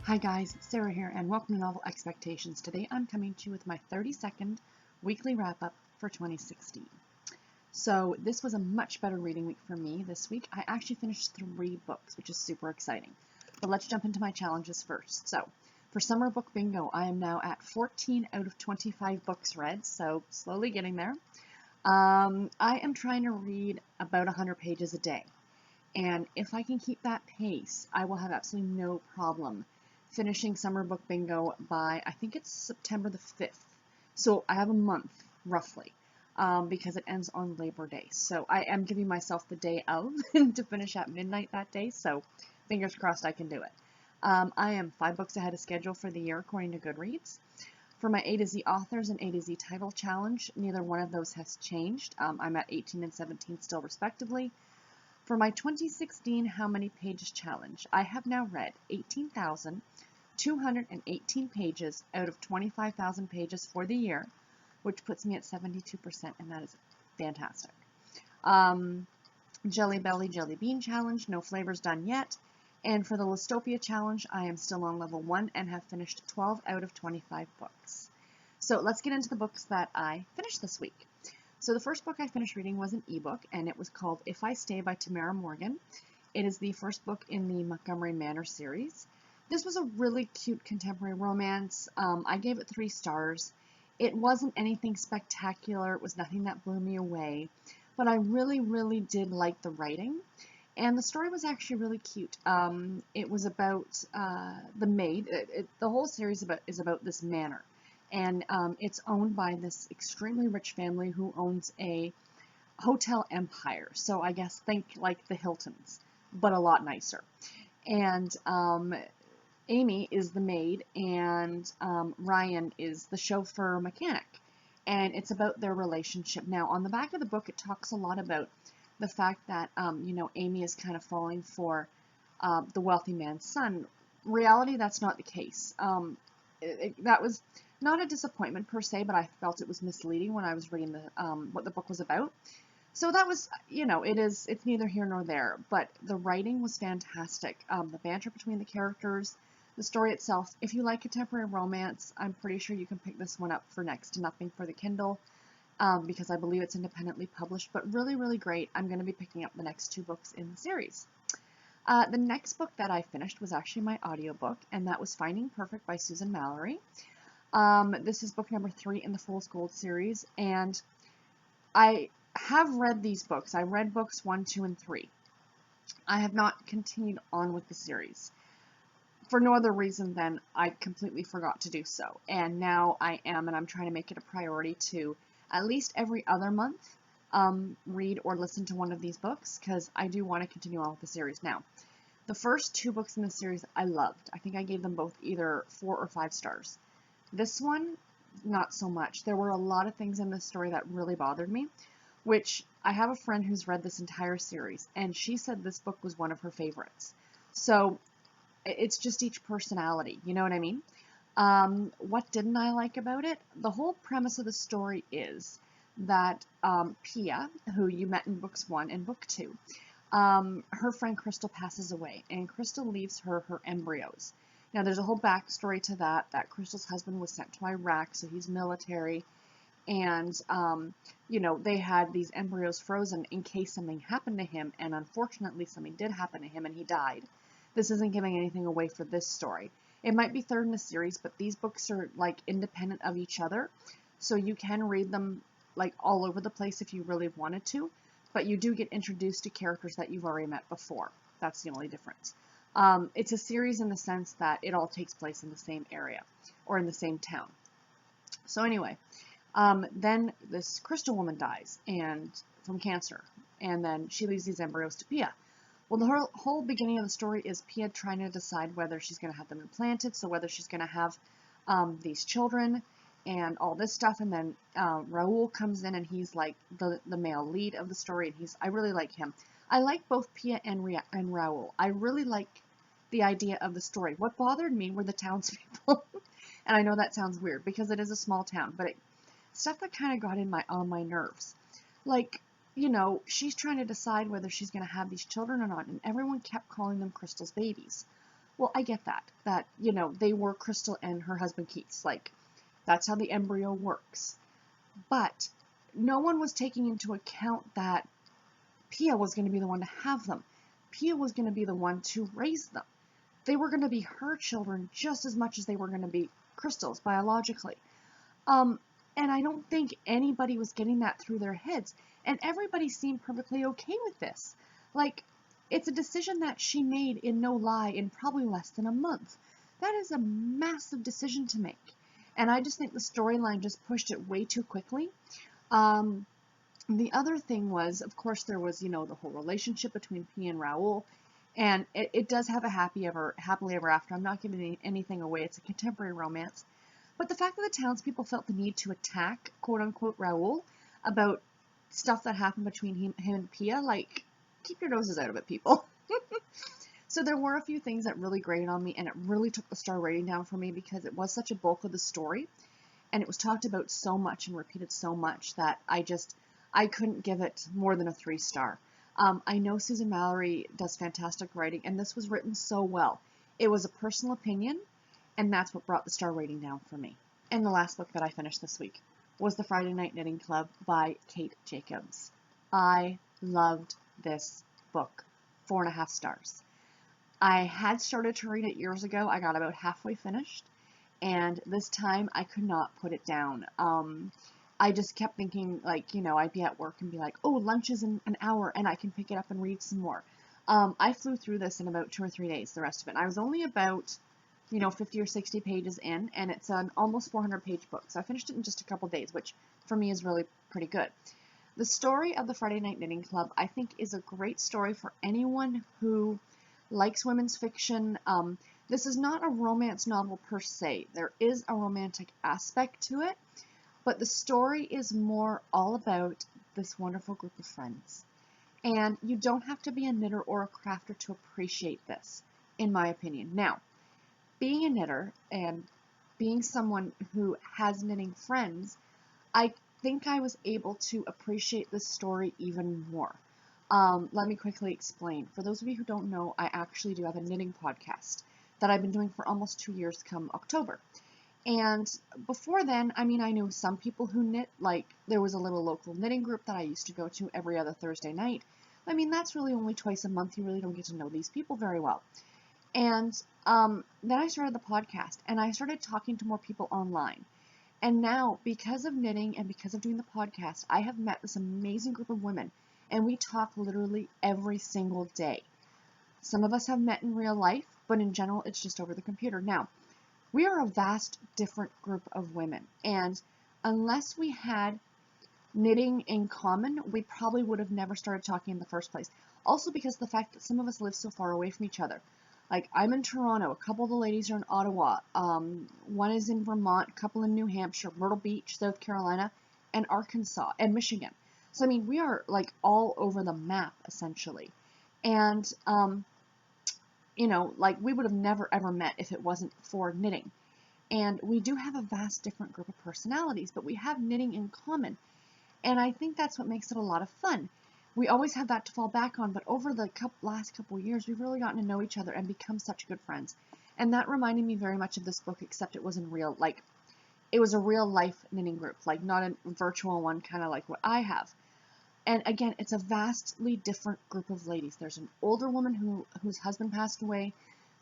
Hi guys, Sarah here, and welcome to Novel Expectations. Today I'm coming to you with my 30-second weekly wrap-up for 2016. So this was a much better reading week for me this week. I actually finished 3 books, which is super exciting. But let's jump into my challenges first. So for Summer Book Bingo, I am now at 14 out of 25 books read, so slowly getting there. I am trying to read about 100 pages a day. And if I can keep that pace, I will have absolutely no problem finishing Summer Book Bingo by, I think it's September the 5th. So I have a month, roughly, because it ends on Labor Day. So I am giving myself the day of to finish at midnight that day, so fingers crossed I can do it. I am 5 books ahead of schedule for the year, according to Goodreads. For my A to Z authors and A to Z title challenge, neither one of those has changed. I'm at 18 and 17 still, respectively. For my 2016 How Many Pages Challenge, I have now read 18,218 pages out of 25,000 pages for the year, which puts me at 72%, and that is fantastic. Jelly Belly Jelly Bean Challenge, no flavors done yet. And for the Listopia Challenge, I am still on level 1 and have finished 12 out of 25 books. So let's get into the books that I finished this week. So the first book I finished reading was an ebook, and it was called If I Stay by Tamara Morgan. It is the first book in the Montgomery Manor series. This was a really cute contemporary romance. I gave it 3 stars. It wasn't anything spectacular. It was nothing that blew me away, but I really, really did like the writing, and the story was actually really cute. It was about the maid. The whole series is about this manor. And it's owned by this extremely rich family who owns a hotel empire. So I guess think like the Hiltons, but a lot nicer. And Amy is the maid, and Ryan is the chauffeur mechanic. And it's about their relationship. Now, on the back of the book, it talks a lot about the fact that, Amy is kind of falling for the wealthy man's son. Reality, that's not the case. That was not a disappointment per se, but I felt it was misleading when I was reading what the book was about. So that was, it's neither here nor there, but the writing was fantastic. The banter between the characters, the story itself. If you like contemporary romance, I'm pretty sure you can pick this one up for next to nothing for the Kindle, because I believe it's independently published, but really, really great. I'm going to be picking up the next 2 books in the series. The next book that I finished was actually my audiobook, and that was Finding Perfect by Susan Mallery. This is book number 3 in the Fool's Gold series, and I have read these books. I read books 1, 2, and 3. I have not continued on with the series for no other reason than I completely forgot to do so. And now I am, and I'm trying to make it a priority to at least every other month read or listen to one of these books, because I do want to continue on with the series. Now, the first 2 books in the series I loved. I think I gave them both either 4 or 5 stars. This one, not so much. There were a lot of things in this story that really bothered me, which I have a friend who's read this entire series, and she said this book was one of her favorites. So it's just each personality, you know what I mean? What didn't I like about it? The whole premise of the story is that Pia, who you met in books 1 and book 2, her friend Crystal passes away, and Crystal leaves her embryos. Now, there's a whole backstory to that Crystal's husband was sent to Iraq, so he's military, and, they had these embryos frozen in case something happened to him, and unfortunately something did happen to him and he died. This isn't giving anything away for this story. It might be 3rd in the series, but these books are, like, independent of each other, so you can read them, like, all over the place if you really wanted to, but you do get introduced to characters that you've already met before. That's the only difference. It's a series in the sense that it all takes place in the same area or in the same town. So anyway, then this Crystal woman dies and from cancer, and then she leaves these embryos to Pia. Well, the whole beginning of the story is Pia trying to decide whether she's going to have them implanted, so whether she's going to have these children and all this stuff, and then Raoul comes in, and he's like the male lead of the story, and I really like him. I like both Pia and Raoul. I really like the idea of the story. What bothered me were the townspeople, and I know that sounds weird because it is a small town, but stuff that kind of got on my nerves. Like, she's trying to decide whether she's going to have these children or not, and everyone kept calling them Crystal's babies. Well, I get that, you know, they were Crystal and her husband Keith's, like, that's how the embryo works. But no one was taking into account that Pia was going to be the one to have them. Pia was going to be the one to raise them. They were going to be her children just as much as they were going to be Crystal's biologically. Um, and I don't think anybody was getting that through their heads. And everybody seemed perfectly okay with this. Like, it's a decision that she made in no lie in probably less than a month. That is a massive decision to make. And I just think the storyline just pushed it way too quickly. Um, the other thing was, of course, there was, you know, the whole relationship between Pia and Raoul. And it does have a happily ever after. I'm not giving anything away. It's a contemporary romance. But the fact that the townspeople felt the need to attack, quote unquote, Raoul about stuff that happened between him and Pia, like, keep your noses out of it, people. So there were a few things that really grated on me, and it really took the star rating down for me because it was such a bulk of the story, and it was talked about so much and repeated so much that I couldn't give it more than a 3-star. I know Susan Mallory does fantastic writing, and this was written so well. It was a personal opinion, and that's what brought the star rating down for me. And the last book that I finished this week was The Friday Night Knitting Club by Kate Jacobs. I loved this book. 4.5 stars. I had started to read it years ago. I got about halfway finished, and this time I could not put it down. I just kept thinking, like, you know, I'd be at work and be like, oh, lunch is in an hour and I can pick it up and read some more. I flew through this in about 2 or 3 days, the rest of it. I was only about, you know, 50 or 60 pages in, and it's an almost 400-page book. So I finished it in just a couple days, which for me is really pretty good. The story of the Friday Night Knitting Club, I think, is a great story for anyone who likes women's fiction. This is not a romance novel per se. There is a romantic aspect to it, but the story is more all about this wonderful group of friends. And you don't have to be a knitter or a crafter to appreciate this, in my opinion. Now, being a knitter and being someone who has knitting friends, I think I was able to appreciate this story even more. Let me quickly explain. For those of you who don't know, I actually do have a knitting podcast that I've been doing for almost 2 years come October. And before then, I mean, I knew some people who knit, like there was a little local knitting group that I used to go to every other Thursday night. I mean, that's really only twice a month. You really don't get to know these people very well. And then I started the podcast, and I started talking to more people online. And now, because of knitting and because of doing the podcast, I have met this amazing group of women, and we talk literally every single day. Some of us have met in real life, but in general, it's just over the computer. Now, we are a vast different group of women, and unless we had knitting in common, we probably would have never started talking in the first place. Also because of the fact that some of us live so far away from each other. Like, I'm in Toronto, a couple of the ladies are in Ottawa, one is in Vermont, a couple in New Hampshire, Myrtle Beach, South Carolina, and Arkansas, and Michigan. So, I mean, we are, like, all over the map, essentially. And, you know, like, we would have never, ever met if it wasn't for knitting. And we do have a vast different group of personalities, but we have knitting in common. And I think that's what makes it a lot of fun. We always have that to fall back on, but over the last couple of years, we've really gotten to know each other and become such good friends. And that reminded me very much of this book, except it wasn't real. Like, it was a real life knitting group, like not a virtual one, kind of like what I have. And again, it's a vastly different group of ladies. There's an older woman whose husband passed away.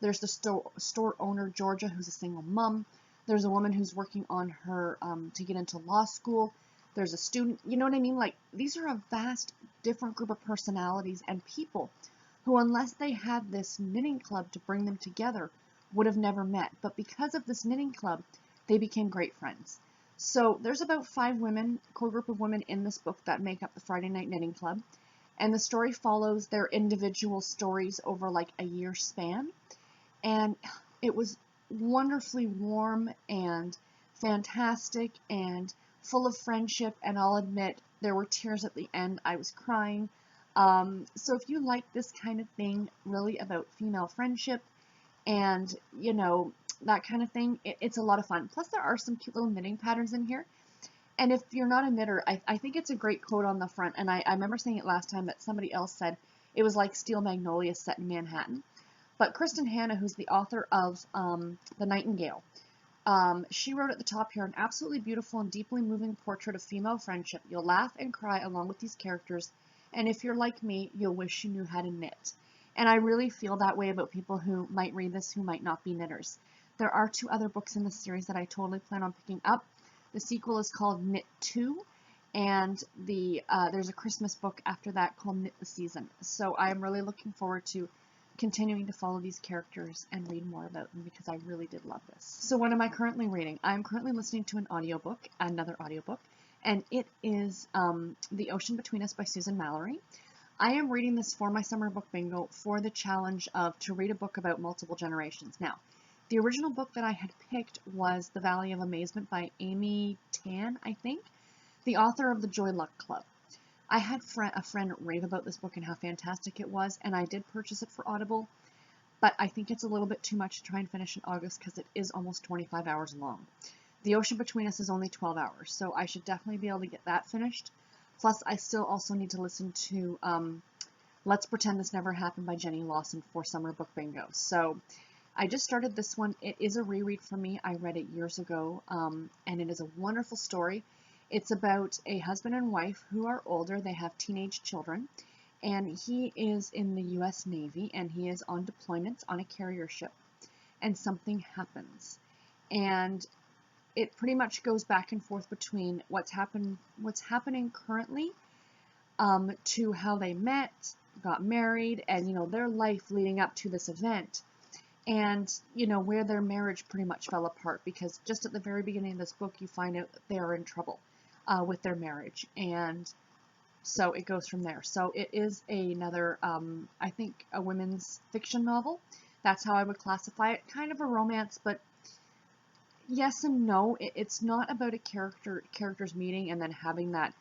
There's the store owner, Georgia, who's a single mom. There's a woman who's working on her to get into law school. There's a student, you know what I mean? Like, these are a vast different group of personalities and people who, unless they had this knitting club to bring them together, would have never met. But because of this knitting club, they became great friends. So there's about 5 women, core group of women in this book that make up the Friday Night Knitting Club. And the story follows their individual stories over like a year span. And it was wonderfully warm and fantastic and full of friendship, and I'll admit there were tears at the end. I was crying. So if you like this kind of thing, really about female friendship and, you know, that kind of thing, it's a lot of fun. Plus, there are some cute little knitting patterns in here. And if you're not a knitter, I think it's a great quote on the front. And I remember saying it last time that somebody else said it was like Steel Magnolias set in Manhattan. But Kristen Hanna, who's the author of The Nightingale, she wrote at the top here, an absolutely beautiful and deeply moving portrait of female friendship. You'll laugh and cry along with these characters, and if you're like me, you'll wish you knew how to knit. And I really feel that way about people who might read this who might not be knitters. There are 2 other books in this series that I totally plan on picking up. The sequel is called Knit 2, and there's a Christmas book after that called Knit the Season. So I am really looking forward to continuing to follow these characters and read more about them because I really did love this. So what am I currently reading? I'm currently listening to another audiobook, and it is The Ocean Between Us by Susan Mallery. I am reading this for my summer book bingo for the challenge of to read a book about multiple generations. Now, the original book that I had picked was The Valley of Amazement by Amy Tan, I think, the author of the Joy Luck Club. I had a friend rave about this book and how fantastic it was, and I did purchase it for Audible, but I think it's a little bit too much to try and finish in August because it is almost 25 hours long. The Ocean Between Us is only 12 hours, so I should definitely be able to get that finished. Plus, I still also need to listen to Let's Pretend This Never Happened by Jenny Lawson for Summer Book Bingo. So I just started this one. It is a reread for me. I read it years ago, and it is a wonderful story. It's about a husband and wife who are older. They have teenage children, and he is in the U.S. Navy, and he is on deployment on a carrier ship, and something happens. And it pretty much goes back and forth between what's happening currently, to how they met, got married, and, you know, their life leading up to this event, and, you know, where their marriage pretty much fell apart, because just at the very beginning of this book, you find out that they are in trouble with their marriage, and so it goes from there. So it is another, I think, a women's fiction novel. That's how I would classify it. Kind of a romance, but yes and no. It's not about a characters meeting and then having that.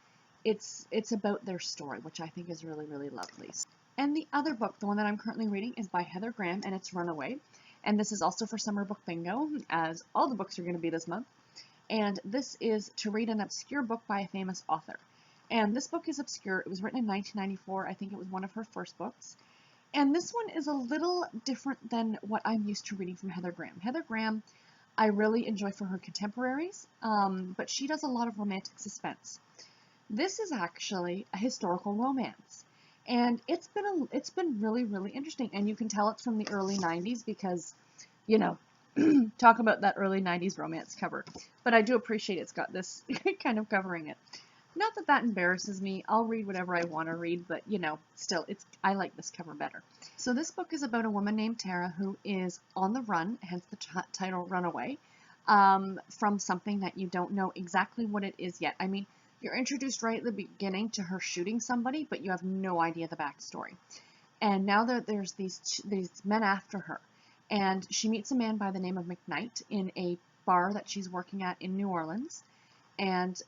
It's about their story, which I think is really, really lovely. And the other book, the one that I'm currently reading, is by Heather Graham, and it's Runaway. And this is also for Summer Book Bingo, as all the books are going to be this month. And this is to read an obscure book by a famous author. And this book is obscure. It was written in 1994. I think it was one of her first books. And this one is a little different than what I'm used to reading from Heather Graham. Heather Graham, I really enjoy for her contemporaries, but she does a lot of romantic suspense. This is actually a historical romance. And it's been really, really interesting. And you can tell it's from the early 90s because, you know, talk about that early 90s romance cover. But I do appreciate it's got this kind of covering it. Not that that embarrasses me. I'll read whatever I want to read, but, you know, still, I like this cover better. So this book is about a woman named Tara who is on the run, hence the title Runaway, from something that you don't know exactly what it is yet. I mean, you're introduced right at the beginning to her shooting somebody, but you have no idea the backstory. And now that there's these men after her, and she meets a man by the name of McKnight in a bar that she's working at in New Orleans, and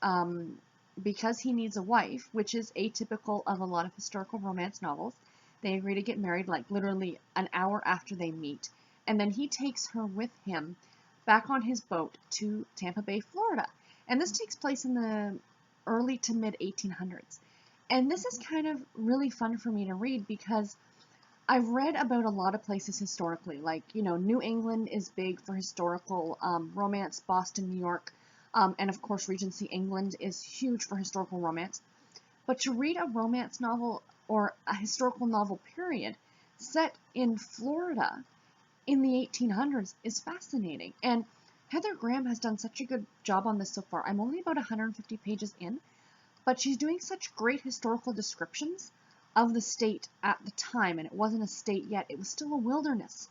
because he needs a wife, which is atypical of a lot of historical romance novels, they agree to get married like literally an hour after they meet, and then he takes her with him back on his boat to Tampa Bay, Florida. And this takes place in the early to mid 1800s. And this is kind of really fun for me to read because I've read about a lot of places historically, like, you know, New England is big for historical romance, Boston, New York, and of course Regency England is huge for historical romance. But to read a romance novel or a historical novel period set in Florida in the 1800s is fascinating. And Heather Graham has done such a good job on this so far. I'm only about 150 pages in, but she's doing such great historical descriptions of the state at the time, and it wasn't a state yet. It was still a wilderness.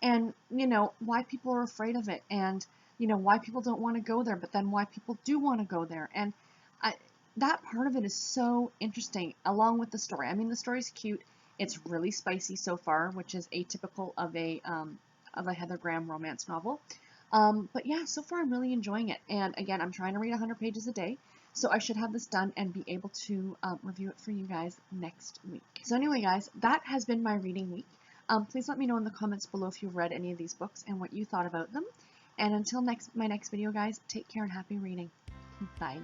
And, you know, why people are afraid of it, and, you know, why people don't want to go there, but then why people do want to go there. And that part of it is so interesting, along with the story. I mean, the story's cute. It's really spicy so far, which is atypical of a Heather Graham romance novel. But yeah, so far I'm really enjoying it. And again, I'm trying to read 100 pages a day, so I should have this done and be able to review it for you guys next week. So anyway, guys, that has been my reading week. Please let me know in the comments below if you've read any of these books and what you thought about them. And until my next video, guys, take care and happy reading. Bye.